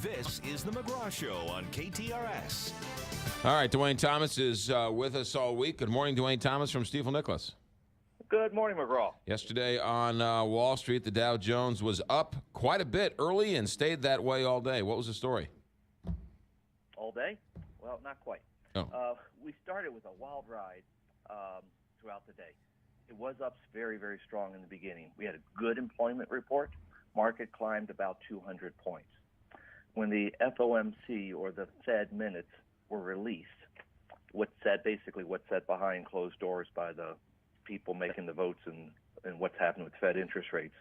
This is the McGraw Show on KTRS. All right, Dwayne Thomas is with us all week. Good morning, Dwayne Thomas from Stifel Nicholas. Good morning, McGraw. Yesterday on Wall Street, the Dow Jones was up quite a bit early and stayed that way all day. What was the story? All day? Well, not quite. Oh. We started with a wild ride throughout the day. It was up very, very strong in the beginning. We had a good employment report. Market climbed about 200 points. When the FOMC, or the Fed minutes, were released, what's said behind closed doors by the people making the votes and what's happened with Fed interest rates.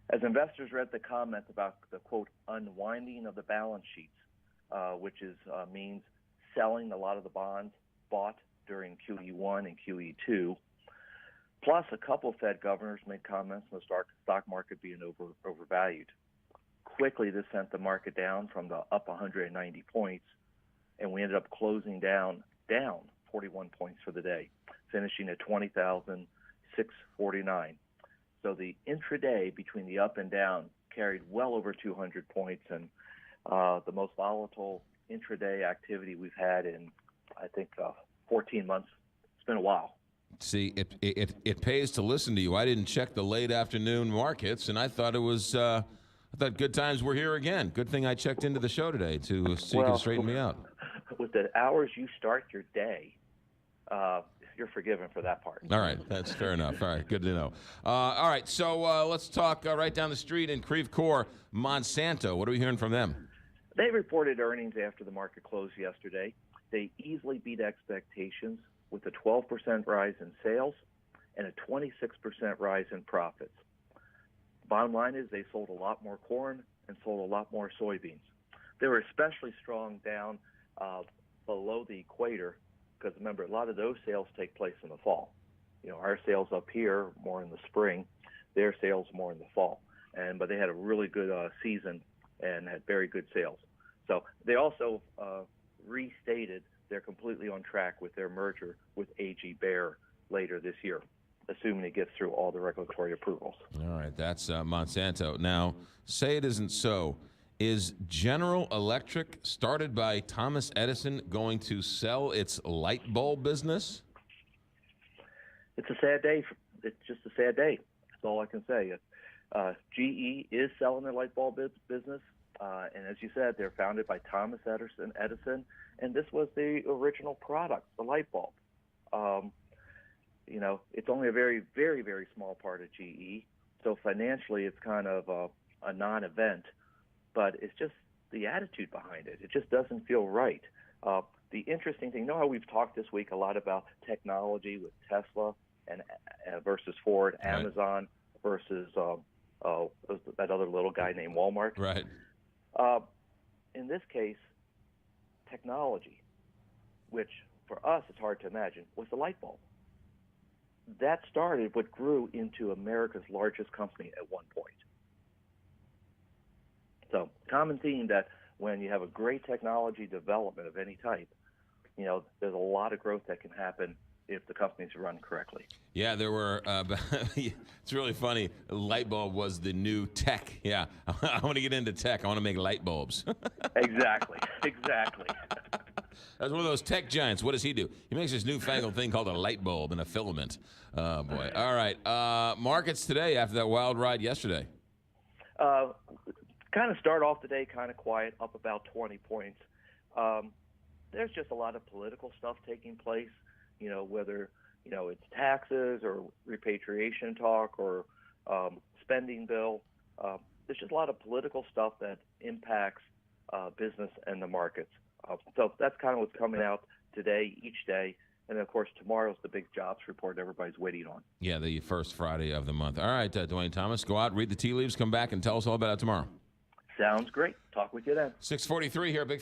As investors read the comments about the, quote, unwinding of the balance sheets, which means selling a lot of the bonds bought during QE1 and QE2, plus a couple Fed governors made comments on the stock market being overvalued. Quickly, this sent the market down from the up 190 points, and we ended up closing down 41 points for the day, finishing at 20,649. So the intraday between the up and down carried well over 200 points, and the most volatile intraday activity we've had in, I think, 14 months. It's been a while. See, it pays to listen to you. I didn't check the late afternoon markets, and I thought it was. I thought good times were here again. Good thing I checked into the show today so you could straighten me out. With the hours you start your day, you're forgiven for that part. All right, that's fair enough. All right, good to know. All right, so let's talk right down the street in Creve Coeur, Monsanto. What are we hearing from them? They reported earnings after the market closed yesterday. They easily beat expectations with a 12% rise in sales and a 26% rise in profits. Bottom line is they sold a lot more corn and sold a lot more soybeans. They were especially strong down below the equator because, remember, a lot of those sales take place in the fall. You know, our sales up here more in the spring, their sales more in the fall. But they had a really good season and had very good sales. So they also restated they're completely on track with their merger with AG Bayer later this year, assuming it gets through all the regulatory approvals. All right, that's Monsanto. Now, say it isn't so. Is General Electric, started by Thomas Edison, going to sell its light bulb business? It's a sad day. It's just a sad day. That's all I can say. GE is selling their light bulb business. And as you said, they're founded by Thomas Edison, and this was the original product, the light bulb. You know, it's only a very, very, very small part of GE, so financially it's kind of a non-event, but it's just the attitude behind it. It just doesn't feel right. The interesting thing, you know how we've talked this week a lot about technology with Tesla and versus Ford, right. Amazon versus that other little guy named Walmart? Right. In this case, technology, which for us it's hard to imagine, was the light bulb. That started what grew into America's largest company at one point. So, common theme that when you have a great technology development of any type, you know, there's a lot of growth that can happen if the companies run correctly. Yeah, there were, it's really funny, light bulb was the new tech. Yeah, I want to get into tech. I want to make light bulbs. Exactly. That's one of those tech giants. What does he do? He makes this newfangled thing called a light bulb and a filament. Oh, boy. All right, markets today after that wild ride yesterday. Kind of start off the day kind of quiet, up about 20 points. There's just a lot of political stuff taking place. You know, whether, you know, it's taxes or repatriation talk or spending bill. There's just a lot of political stuff that impacts business and the markets. So that's kind of what's coming out today, each day. And, of course, tomorrow's the big jobs report everybody's waiting on. Yeah, the first Friday of the month. All right, Dwayne Thomas, go out, read the tea leaves, come back, and tell us all about it tomorrow. Sounds great. Talk with you then. 6:43 here, Big